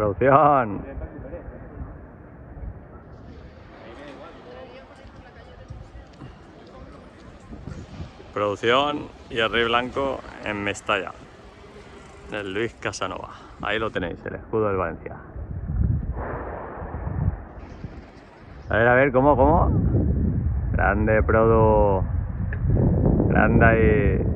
Producción. Producción y el Rey Blanco en Mestalla. El Luis Casanova. Ahí lo tenéis, el escudo del Valencia. A ver, ¿cómo? Grande, Produ. Grande ahí.